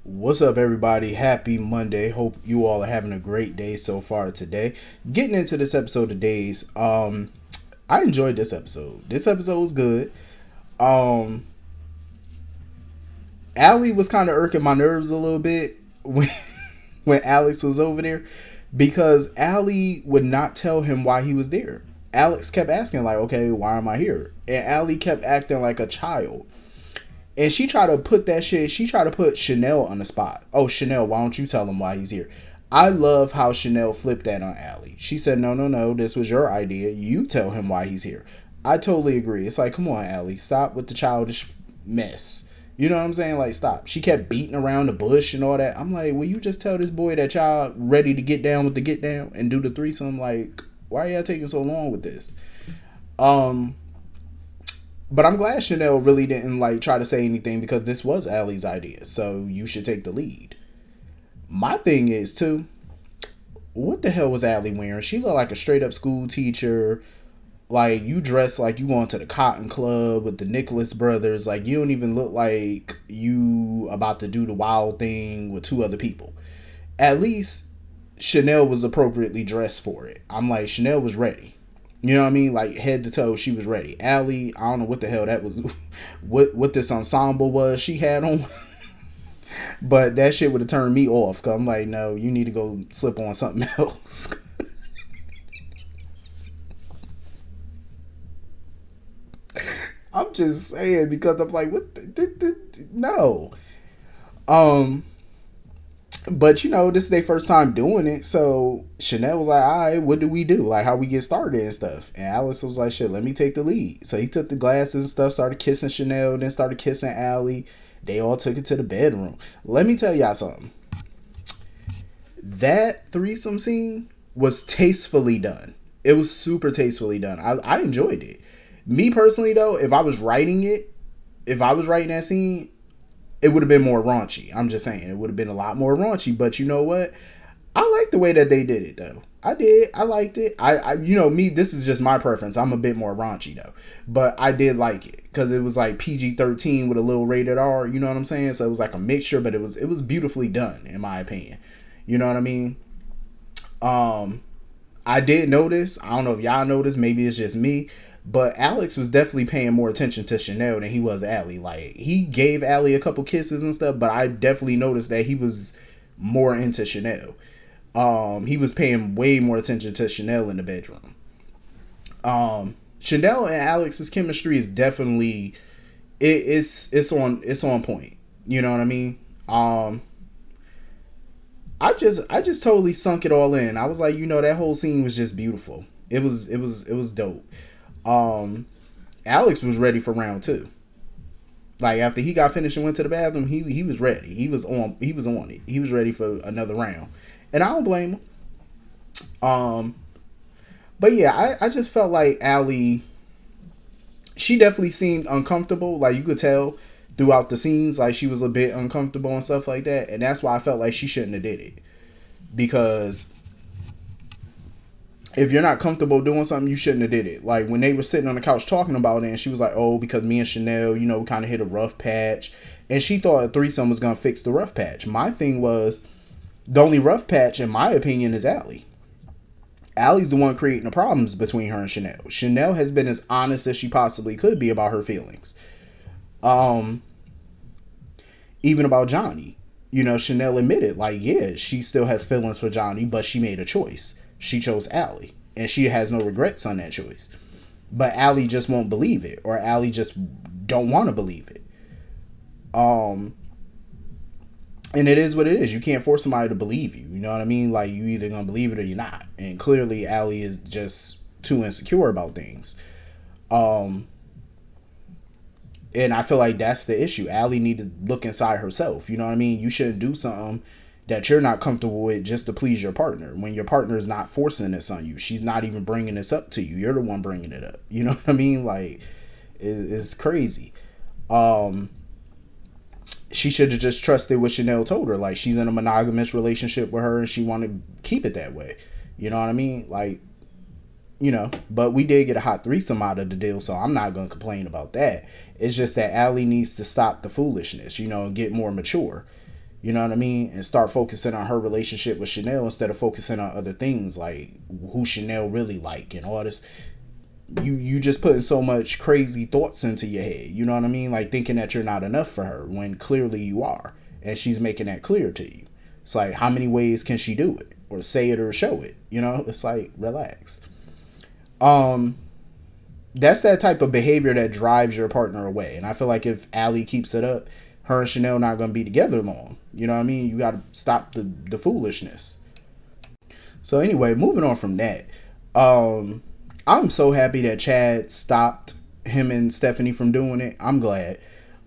What's up, everybody? Happy Monday. Hope you all are having a great day so far today. Getting into this episode of Days, I enjoyed this episode. This episode was good. Um, Allie was kind of irking my nerves a little bit when when Alex was over there because Allie would not tell him why he was there. Alex kept asking like, "Okay, why am I here?" And Allie kept acting like a child. And she tried to put that shit, she tried to put Chanel on the spot. Oh, Chanel, why don't you tell him why he's here? I love how Chanel flipped that on Allie. She said, no, no, no, this was your idea. You tell him why he's here. I totally agree. It's like, come on, Allie, stop with the childish mess. You know what I'm saying? Like, stop. She kept beating around the bush and all that. I'm like, will you just tell this boy that y'all ready to get down with the get down and do the threesome? Like, why are y'all taking so long with this? Um, but I'm glad Chanel really didn't like try to say anything because this was Allie's idea. So you should take the lead. My thing is too, what the hell was Allie wearing? She looked like a straight up school teacher. Like you dress like you going to the Cotton Club with the Nicholas brothers. Like you don't even look like you about to do the wild thing with two other people. At least Chanel was appropriately dressed for it. I'm like, Chanel was ready. You know what I mean? Like head to toe, she was ready. Allie, I don't know what the hell that was, what this ensemble was she had on, but that shit would have turned me off. Cause I'm like, no, you need to go slip on something else. I'm just saying because I'm like, what? No. Um, But this is their first time doing it, so Chanel was like, "All right, what do we do? Like, how we get started and stuff." And Alex was like, "Shit, let me take the lead." So he took the glasses and stuff, started kissing Chanel, then started kissing Allie. They all took it to the bedroom. Let me tell y'all something. That threesome scene was tastefully done. It was super tastefully done. I enjoyed it. Me personally, though, if I was writing that scene, it would have been more raunchy. I'm just saying, it would have been a lot more raunchy. But you know what? I like the way that they did it though. I did. I liked it. Me. This is just my preference. I'm a bit more raunchy though, but I did like it because it was like PG-13 with a little rated R. You know what I'm saying? So it was like a mixture, but it was beautifully done in my opinion. You know what I mean? Um, I did notice. I don't know if y'all noticed. Maybe it's just me. But Alex was definitely paying more attention to Chanel than he was Allie. Like he gave Allie a couple kisses and stuff, but I definitely noticed that he was more into Chanel. He was paying way more attention to Chanel in the bedroom. Chanel and Alex's chemistry is definitely it's on point. You know what I mean? Um, I just totally sunk it all in. I was like, that whole scene was just beautiful. It was dope. Um, Alex was ready for round two. Like after he got finished and went to the bathroom, he was ready. He was on it. He was ready for another round, and I don't blame him. Um, But yeah, I just felt like Allie, she definitely seemed uncomfortable. Like you could tell throughout the scenes, like she was a bit uncomfortable and stuff like that. And that's why I felt like she shouldn't have did it. Because if you're not comfortable doing something, you shouldn't have did it. Like when they were sitting on the couch talking about it, and she was like, "Oh, because me and Chanel, we kind of hit a rough patch," and she thought a threesome was gonna fix the rough patch. My thing was the only rough patch, in my opinion, is Allie. Allie's the one creating the problems between her and Chanel. Chanel has been as honest as she possibly could be about her feelings. Um, Even about Johnny. Chanel admitted, like, yeah, she still has feelings for Johnny, but she made a choice. She chose Allie. And she has no regrets on that choice. But Allie just won't believe it. Or Allie just don't want to believe it. Um, and it is what it is. You can't force somebody to believe you. You know what I mean? Like you either gonna believe it or you're not. And clearly, Allie is just too insecure about things. Um, and I feel like that's the issue. Allie need to look inside herself. You know what I mean? You shouldn't do something that you're not comfortable with just to please your partner. When your partner is not forcing this on you, she's not even bringing this up to you. You're the one bringing it up. You know what I mean? Like, it's crazy. Um, she should have just trusted what Chanel told her. Like she's in a monogamous relationship with her and she want to keep it that way. You know what I mean? Like, but we did get a hot threesome out of the deal, so I'm not gonna complain about that. It's just that Allie needs to stop the foolishness, and get more mature. You know what I mean? And start focusing on her relationship with Chanel instead of focusing on other things like who Chanel really like and all this. You just putting so much crazy thoughts into your head. You know what I mean? Like thinking that you're not enough for her when clearly you are. And she's making that clear to you. It's like, how many ways can she do it? Or say it or show it? You know? It's like, relax. That's that type of behavior that drives your partner away. And I feel like if Allie keeps it up, her and Chanel not gonna be together long. You know what I mean? You gotta stop the foolishness. So anyway, moving on from that. I'm so happy that Chad stopped him and Stephanie from doing it. I'm glad.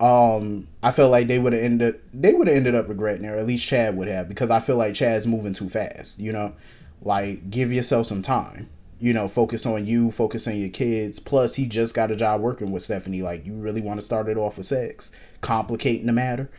I feel like they would have ended up regretting it, or at least Chad would have, because I feel like Chad's moving too fast, you know? Like, give yourself some time. You know, focus on you, focus on your kids. Plus, he just got a job working with Stephanie. Like, you really want to start it off with sex? Complicating the matter.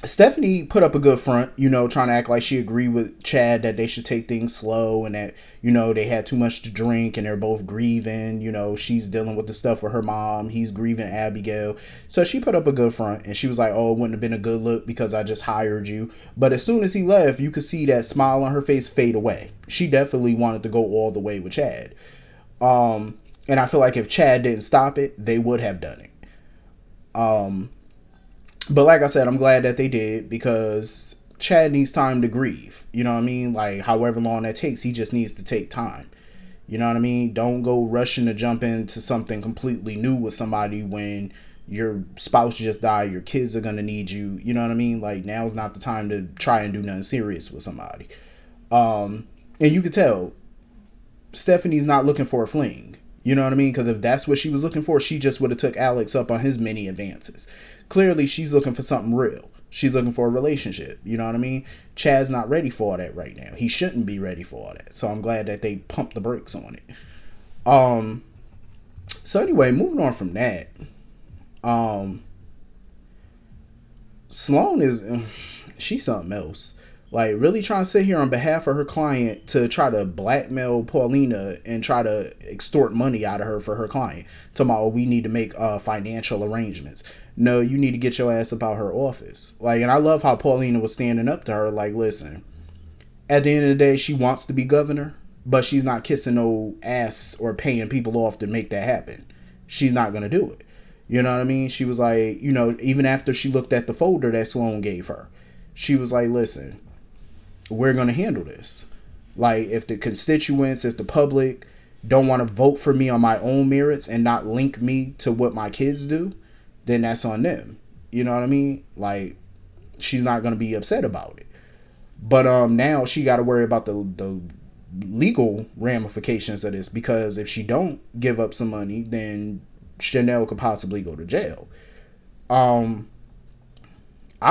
Stephanie put up a good front, you know, trying to act like she agreed with Chad that they should take things slow and that, you know, they had too much to drink and they're both grieving. You know, she's dealing with the stuff with her mom. He's grieving Abigail. So she put up a good front and she was like, oh, it wouldn't have been a good look because I just hired you. But as soon as he left, you could see that smile on her face fade away. She definitely wanted to go all the way with Chad. And I feel like if Chad didn't stop it, they would have done it. But like I said, I'm glad that they did because Chad needs time to grieve. You know what I mean? Like, however long that takes, he just needs to take time. You know what I mean? Don't go rushing to jump into something completely new with somebody when your spouse just died, your kids are going to need you. You know what I mean? Like, now's not the time to try and do nothing serious with somebody. And you could tell Stephanie's not looking for a fling. You know what I mean? Because if that's what she was looking for, she just would have took Alex up on his many advances. Clearly, she's looking for something real. She's looking for a relationship. You know what I mean? Chad's not ready for all that right now. He shouldn't be ready for all that. So I'm glad that they pumped the brakes on it. So anyway, moving on from that. Sloan is... she's something else. Like, really trying to sit here on behalf of her client to try to blackmail Paulina and try to extort money out of her for her client. Tomorrow, we need to make financial arrangements. No, you need to get your ass about her office. Like, and I love how Paulina was standing up to her. Like, listen, at the end of the day, she wants to be governor, but she's not kissing no ass or paying people off to make that happen. She's not going to do it. You know what I mean? She was like, you know, even after she looked at the folder that Sloan gave her, she was like, listen, we're going to handle this. Like, if the constituents, if the public don't want to vote for me on my own merits and not link me to what my kids do, then that's on them. You know what I mean? Like, she's not going to be upset about it. But now she got to worry about the legal ramifications of this, because if she don't give up some money, then Chanel could possibly go to jail. I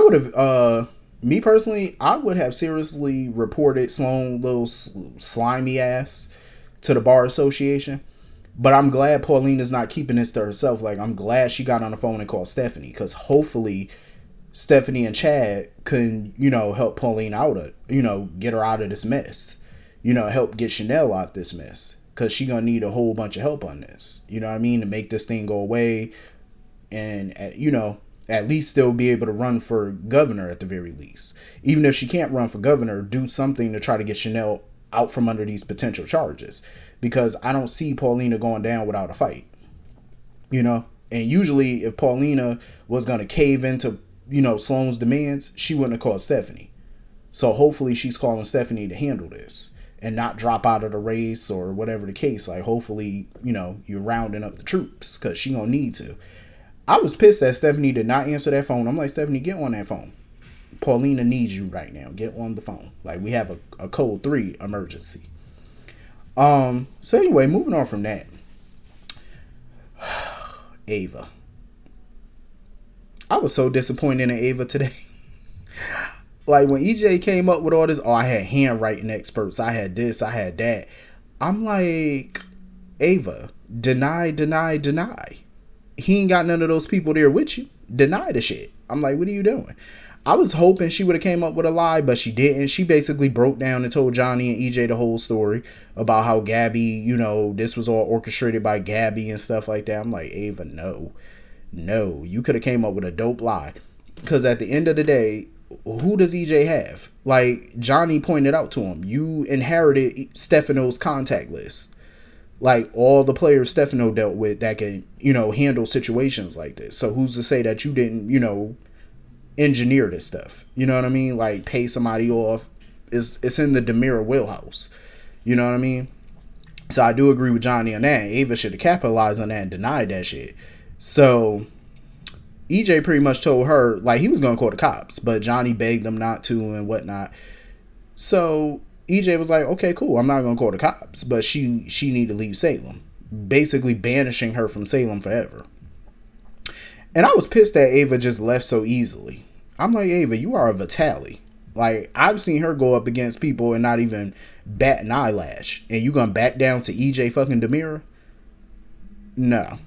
would have... me personally, I would have seriously reported Sloan little slimy ass to the bar association. But I'm glad Paulina's not keeping this to herself. Like, I'm glad she got on the phone and called Stephanie, because hopefully Stephanie and Chad can, you know, help Paulina out of, you know, get her out of this mess. You know, help get Chanel out this mess, because she gonna need a whole bunch of help on this. You know what I mean? To make this thing go away and, you know, at least still be able to run for governor at the very least. Even if she can't run for governor, do something to try to get Chanel out from under these potential charges. Because I don't see Paulina going down without a fight. You know? And usually if Paulina was going to cave into, you know, Sloan's demands, she wouldn't have called Stephanie. So hopefully she's calling Stephanie to handle this and not drop out of the race or whatever the case. Like, hopefully, you know, you're rounding up the troops, because she gonna need to. I was pissed that Stephanie did not answer that phone. I'm like, Stephanie, get on that phone. Paulina needs you right now. Get on the phone. Like, we have a code 3 emergency. So anyway, moving on from that. Ava. I was so disappointed in Ava today. Like, when EJ came up with all this, oh, I had handwriting experts, I had this, I had that. I'm like, Ava, deny. He ain't got none of those people there with you. Deny the shit. I'm like, what are you doing? I was hoping she would have came up with a lie, but she didn't. She basically broke down and told Johnny and EJ the whole story about how Gabby, you know, this was all orchestrated by Gabby and stuff like that. I'm like, Ava, no. You could have came up with a dope lie. Because at the end of the day, who does EJ have? Like Johnny pointed out to him, you inherited Stefano's contact list. Like all the players Stefano dealt with that can, handle situations like this. So who's to say that you didn't, engineer this stuff? You know what I mean? Like pay somebody off. It's in the Demira wheelhouse. You know what I mean? So I do agree with Johnny on that. Ava should have capitalized on that and denied that shit. So EJ pretty much told her like he was gonna call the cops, but Johnny begged him not to and whatnot. So EJ was like, okay, cool, I'm not gonna call the cops, but she need to leave Salem, basically banishing her from Salem forever. And I was pissed that Ava just left so easily. I'm like, Ava, you are a Vitali. Like, I've seen her go up against people and not even bat an eyelash. And you gonna back down to EJ fucking Demira? No.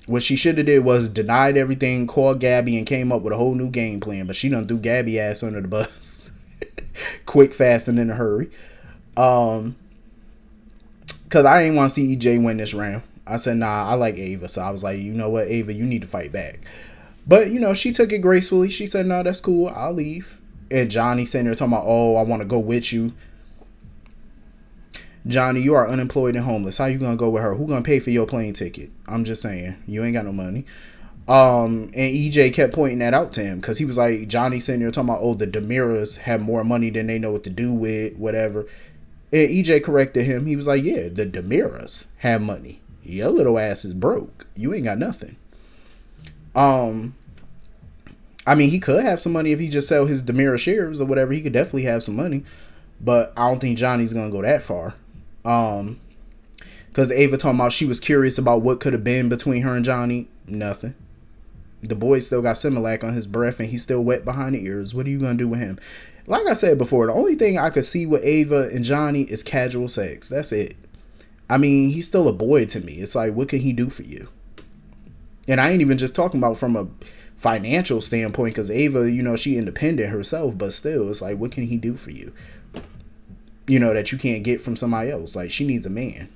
What she should have did was denied everything, called Gabby, and came up with a whole new game plan. But she done threw Gabby ass under the bus. Quick, fast, and in a hurry. Because I didn't want to see EJ win this round. I said, nah, I like Ava. So I was like, you know what, Ava, you need to fight back. But, she took it gracefully. She said, no, that's cool. I'll leave. And Johnny sitting there talking about, oh, I want to go with you. Johnny, you are unemployed and homeless. How you going to go with her? Who going to pay for your plane ticket? I'm just saying. You ain't got no money. And EJ kept pointing that out to him because he was like, Johnny sitting there talking about, oh, the Demiras have more money than they know what to do with, whatever. And EJ corrected him. He was like, yeah, the Demiras have money. Your little ass is broke. You ain't got nothing. I mean, he could have some money if he just sell his Demira shares or whatever. He could definitely have some money. But I don't think Johnny's going to go that far. Because Ava talking about she was curious about what could have been between her and Johnny. Nothing. The boy still got Similac on his breath and he's still wet behind the ears. What are you going to do with him? Like I said before, the only thing I could see with Ava and Johnny is casual sex. That's it. I mean, he's still a boy to me. It's like, what can he do for you? And I ain't even just talking about from a financial standpoint, because Ava, she independent herself, but still, it's like, what can he do for you? That you can't get from somebody else. Like, she needs a man.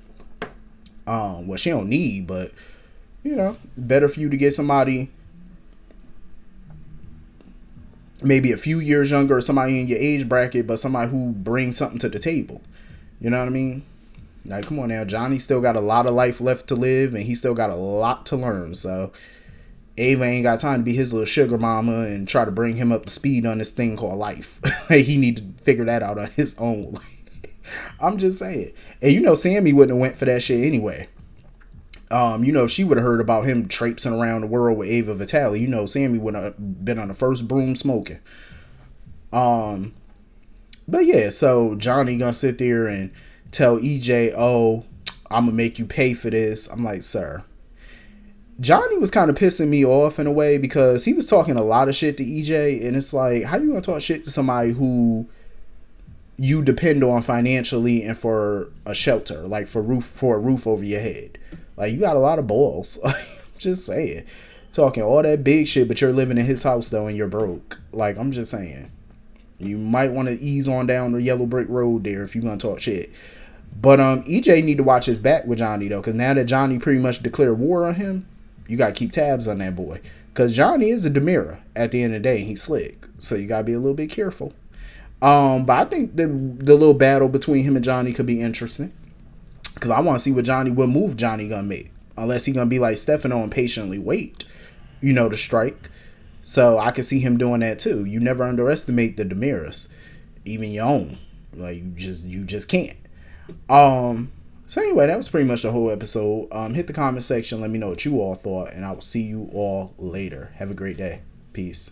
Well, she don't need, but, better for you to get somebody maybe a few years younger or somebody in your age bracket, but somebody who brings something to the table. You know what I mean? Like, come on now. Johnny still got a lot of life left to live, and he still got a lot to learn. So, Ava ain't got time to be his little sugar mama and try to bring him up to speed on this thing called life. He need to figure that out on his own. I'm just saying. And Sammy wouldn't have went for that shit anyway. If she would have heard about him traipsing around the world with Ava Vitali, Sammy would have been on the first broom smoking. But yeah, so Johnny gonna sit there and tell EJ, oh, I'm gonna make you pay for this. I'm like, sir. Johnny was kind of pissing me off in a way because he was talking a lot of shit to EJ, and it's like, how you gonna talk shit to somebody who you depend on financially and for a shelter, like for a roof over your head? Like, you got a lot of balls. Just saying. Talking all that big shit, but you're living in his house though and you're broke. Like, I'm just saying. You might want to ease on down the yellow brick road there if you're gonna talk shit. But EJ need to watch his back with Johnny though, because now that Johnny pretty much declared war on him, you gotta keep tabs on that boy. Because Johnny is a Demira at the end of the day. He's slick. So you gotta be a little bit careful. But I think the little battle between him and Johnny could be interesting. Because I want to see what move Johnny gonna make. Unless he gonna be like Stefano and patiently wait, to strike. So I can see him doing that too. You never underestimate the Demiras. Even your own. Like, you just can't. So anyway, that was pretty much the whole episode. Hit the comment section. Let me know what you all thought. And I will see you all later. Have a great day. Peace.